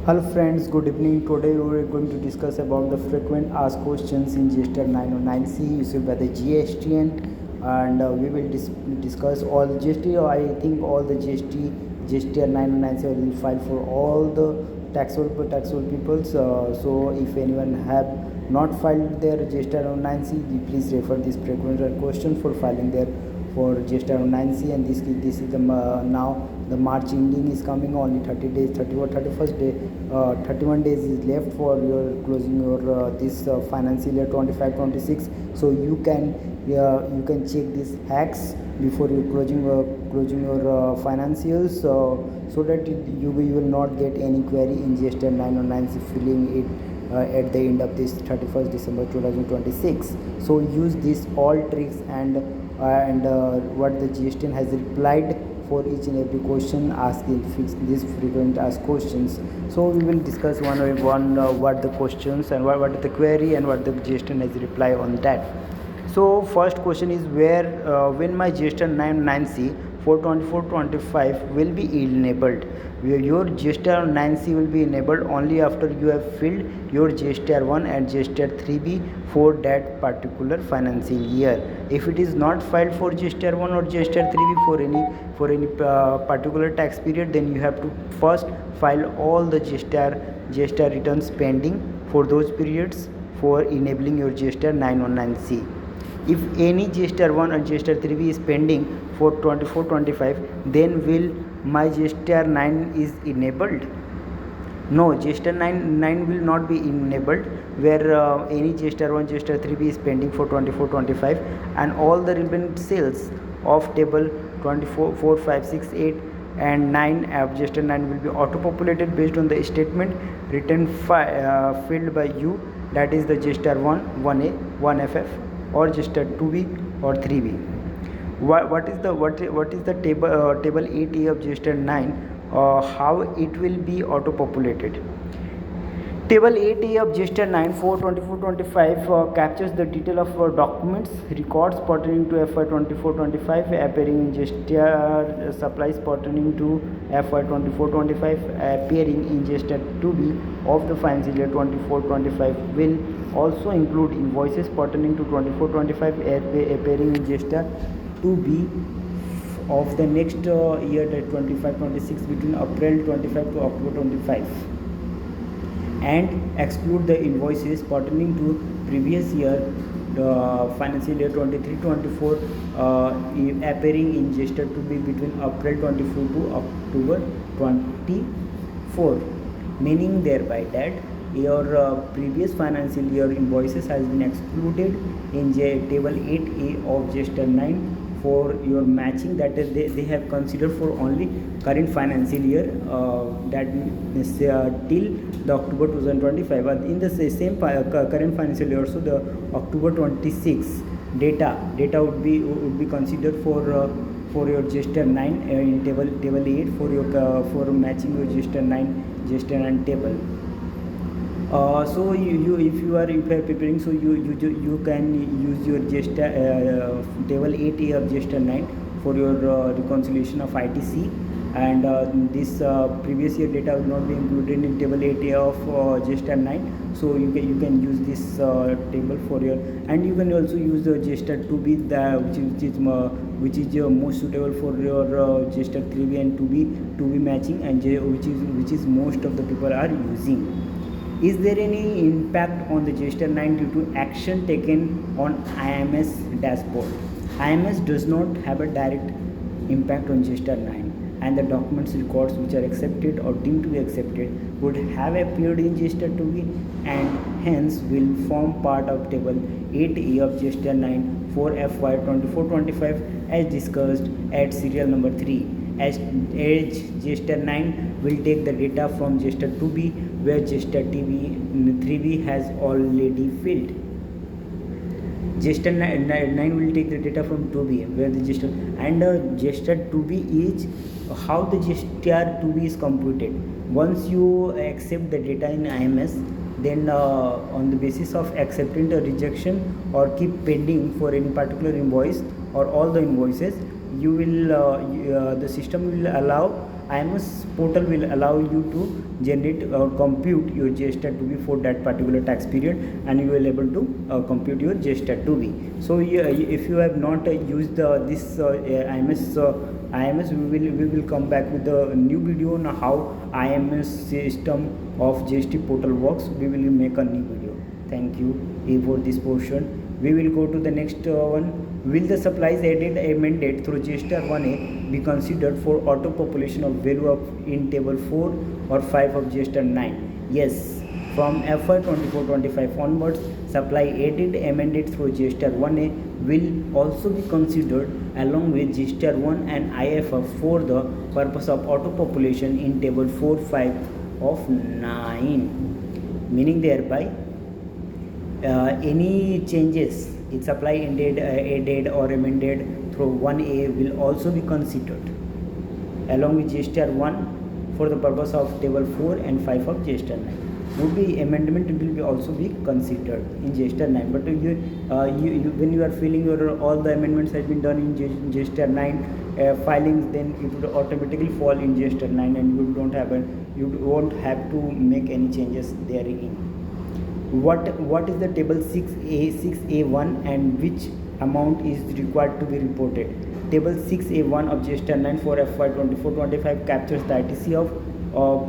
Hello friends, good evening. Today we are going to discuss about the frequent asked questions in GSTR 909C issued by the GSTN, and we will discuss all GST. I think all the GSTR 909C will file for all the taxable peoples. So if anyone have not filed their GSTR 909C, please refer this frequent question for filing their for GSTR 9C. And this is the now the March ending is coming, only 30 days, 31st day, 31 days is left for your closing your this financial year 25-26. So you can check these hacks before you closing your financials, so that you will not get any query in GSTR 909C filling it at the end of this 31st December 2026. So use these all tricks and what the GSTN has replied for each and every question asked in these frequent asked questions. So we will discuss one by one what the questions and what is the query and what the GSTN has replied on that. So first question is when my GSTR 9C for 24-25 will be enabled. Your GSTR 9C will be enabled only after you have filled your GSTR 1 and GSTR 3B for that particular financial year. If it is not filed for GSTR 1 or GSTR 3B for any particular tax period, then you have to first file all the GSTR returns pending for those periods for enabling your GSTR 919C. If any GSTR 1 or GSTR 3B is pending for 24-25, then will my GSTR 9 is enabled? No, GSTR 9 will not be enabled where any GSTR 1, GSTR 3B is pending for 24-25, and all the relevant cells of table 24, 4, 5, 6, 8 and 9 GSTR 9 will be auto-populated based on the statement written filled by you, that is the GSTR 1, 1A, 1FF, or GSTR 2B or 3B. What is the table 8A of GSTR 9? How it will be auto-populated? Table 8A of GSTR 9 for 24-25 captures the detail of documents, records pertaining to FY 24-25 appearing in GSTR supplies pertaining to FY 24-25 appearing in GSTR 2B of the financial year 24-25 will also include invoices pertaining to 24-25 appearing in GSTR 2B of the next year, that 25-26 between April 25 to October 25, and exclude the invoices pertaining to previous year financial year 23-24 appearing in GSTR 2B between April 24 to October 24, meaning thereby that your previous financial year invoices has been excluded in table 8A of GSTR 9 for your matching, that is they have considered for only current financial year, that is till the October 2025. But in the same current financial year also, the October 26 data would be considered for your GSTR 9 in table 8 for your for matching your GSTR 9 table. So if you are preparing, so you can use your GSTR table 8A of GSTR 9 for your reconciliation of ITC, and this previous year data will not be included in table 8A of GSTR 9. So you can use this table for your, and you can also use the GSTR 2B which is most suitable for your GSTR 3B and 2B matching, and which is most of the people are using. Is there any impact on the GSTR 9 due to action taken on IMS dashboard? IMS does not have a direct impact on GSTR 9, and the documents records which are accepted or deemed to be accepted would have appeared in GSTR 2B and hence will form part of table 8A of GSTR 9 for FY 24-25 as discussed at serial number 3. As GSTR 9 will take the data from GSTR 2B where GSTR 3B has already filled. GSTR 9 will take the data from 2B where the GSTR, and GSTR 2B is how the GSTR 2B is computed. Once you accept the data in IMS, then on the basis of accepting the rejection or keep pending for any particular invoice or all the invoices, you will the system will allow IMS portal will allow you to generate or compute your GSTAT 2B for that particular tax period, and you will able to compute your GSTAT 2B. So if you have not used this IMS, we will come back with a new video on how IMS system of GST portal works. We will make a new video. Thank you for this portion. We will go to the next one. Will the supplies added amended through GSTR 1A be considered for auto population of value of in table 4 or 5 of GSTR 9? Yes. From FY 24-25 onwards, supply added amended through GSTR 1A will also be considered along with GSTR 1 and IFF for the purpose of auto population in table 4-5 of 9. Meaning thereby any changes in supply added or amended through 1A will also be considered along with GSTR 1 for the purpose of table 4 and 5 of GSTR 9. Would be amendment will be also be considered in GSTR 9, but when you are filling your all the amendments has been done in GSTR 9 filings, then it would automatically fall in GSTR 9 and you won't have to make any changes therein. What is the table 6A1 and which amount is required to be reported? Table 6A1 of GSTR 9 for FY 24-25 captures the ITC of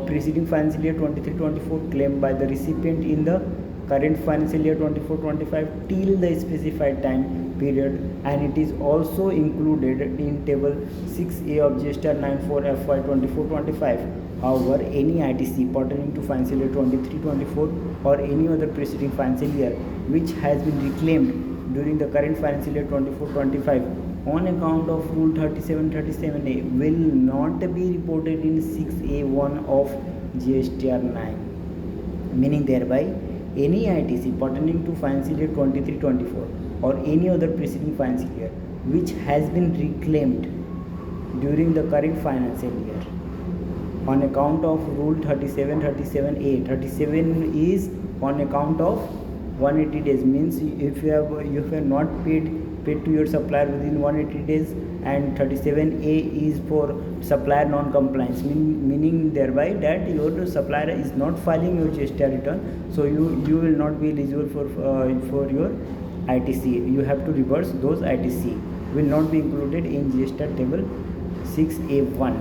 preceding financial year 23-24 claimed by the recipient in the current financial year 24-25 till the specified time period, and it is also included in table 6A of GSTR 9 for FY 24-25. However, any ITC pertaining to financial year 23-24 or any other preceding financial year which has been reclaimed during the current financial year 24-25 on account of Rule 3737A will not be reported in 6A1 of GSTR 9. Meaning thereby, any ITC pertaining to financial year 23-24 or any other preceding financial year which has been reclaimed during the current financial year on account of Rule 3737A. 37 is on account of 180 days, means if you have not paid to your supplier within 180 days, and 37A is for supplier non-compliance, meaning thereby that your supplier is not filing your GSTR return, so you will not be eligible for your ITC. You have to reverse those ITC, will not be included in GSTR table 6A1.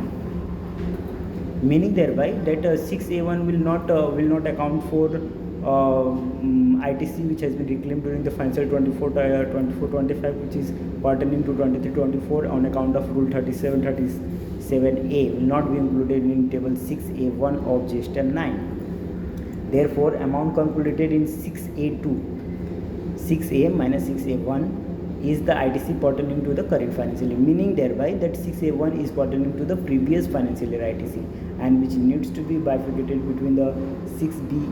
Meaning thereby that 6A1 will not account for ITC which has been reclaimed during the financial 24-25 which is pertaining to 23-24 on account of Rule 3737A will not be included in table 6A1 of GSTR 9. Therefore, amount calculated in 6A2, 6A minus 6A1 is the ITC pertaining to the current financial year, meaning thereby that 6A1 is pertaining to the previous financial year ITC and which needs to be bifurcated between the 6B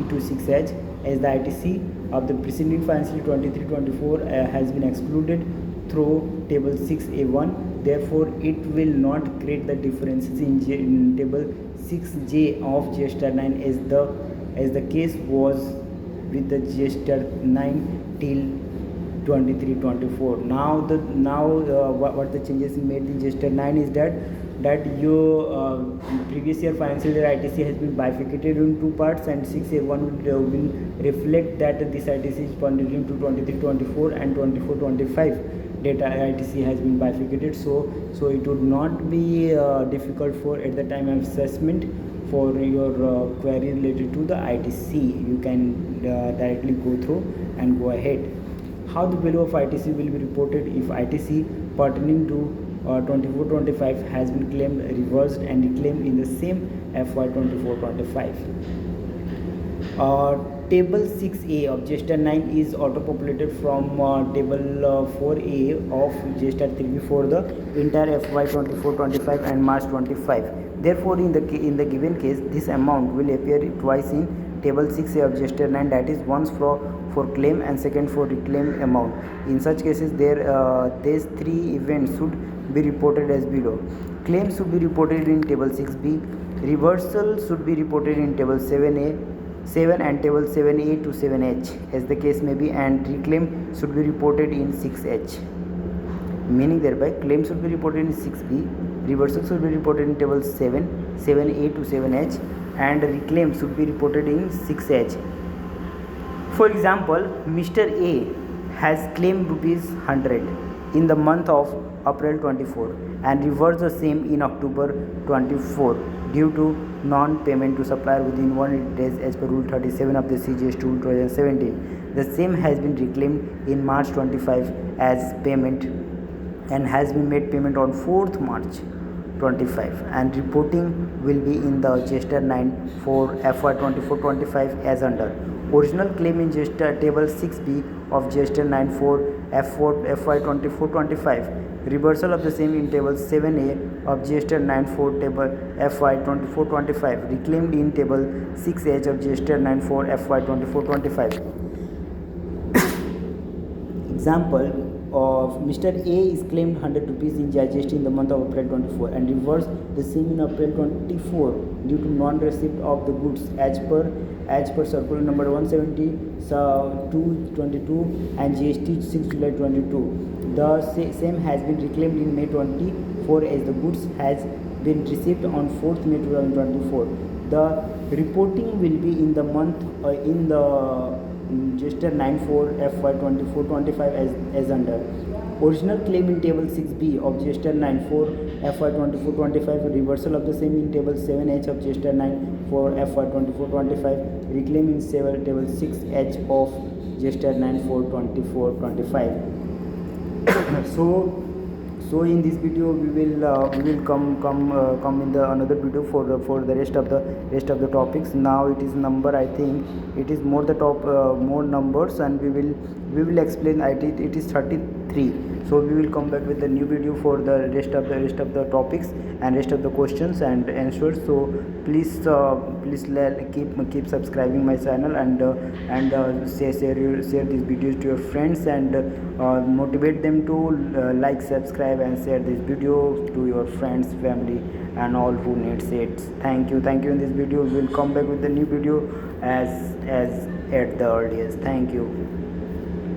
to 6H, as the ITC of the preceding financial year 23-24 has been excluded through table 6A1. Therefore, it will not create the differences in table 6J of GSTR 9 as the case was with the GSTR 9 till 23-24. Now what the changes made in GSTR 9 is that your previous year financial year ITC has been bifurcated in two parts, and 6A1 will reflect that this ITC is pertaining to 23-24 and 24-25 data ITC has been bifurcated, so it would not be difficult for at the time of assessment for your query related to the ITC. You can directly go through and go ahead. How the value of ITC will be reported if ITC pertaining to 24-25 has been claimed, reversed and reclaimed in the same FY 24-25. Table 6A of GSTR 9 is auto-populated from table 4A of GSTR 3B for the entire FY 24-25 and March 25. Therefore, in the given case, this amount will appear twice in table 6A of GSTR 9, that is once for claim and second for reclaimed amount. In such cases, these three events should be reported as below. Claim should be reported in table 6B, reversal should be reported in table 7 and table 7A to 7H as the case may be, and reclaim should be reported in 6H. Meaning thereby claim should be reported in 6B, reversal should be reported in table 7, 7A to 7H, and reclaim should be reported in 6H. For example, Mr. A has claimed rupees 100 in the month of April 24 and reversed the same in October 24 due to non-payment to supplier within 180 days as per Rule 37 of the CGST Rule 2017. The same has been reclaimed in March 25 as payment and has been made payment on 4th March 25, and reporting will be in the GST 9 for FY 24-25 as under. Original claim in GST table 6B of GST 9 for FY 24-25. Reversal of the same in table 7A of GST 9 for table FY 24-25. Reclaimed in table 6H of GST 9 for FY 24-25. Example of Mr. A is claimed 100 rupees in GST in the month of April 24 and reversed the same in April 24 due to non-receipt of the goods as per circular number 170/222 and GST 6 July 22. The same has been reclaimed in May 24 as the goods has been received on 4th May 2024. The reporting will be in the month in the GST 9 for FY 24-25 as under. Original claim in table 6B of GST 9 for FY 24-25. Reversal of the same in table 7H of GST 9 for FY 24-25. Reclaim in table 6H of GST 9 for 24-25. So in this video we will come in the another video for the rest of the topics. Now it is number, I think it is more the top more numbers, and we will explain it is 33. So we will come back with the new video for the rest of the topics and rest of the questions and answers. So please keep subscribing my channel and share these videos to your friends and motivate them to like, subscribe and share this video to your friends, family and all who needs it. Thank you. In this video we will come back with the new video as at the earliest. Thank you.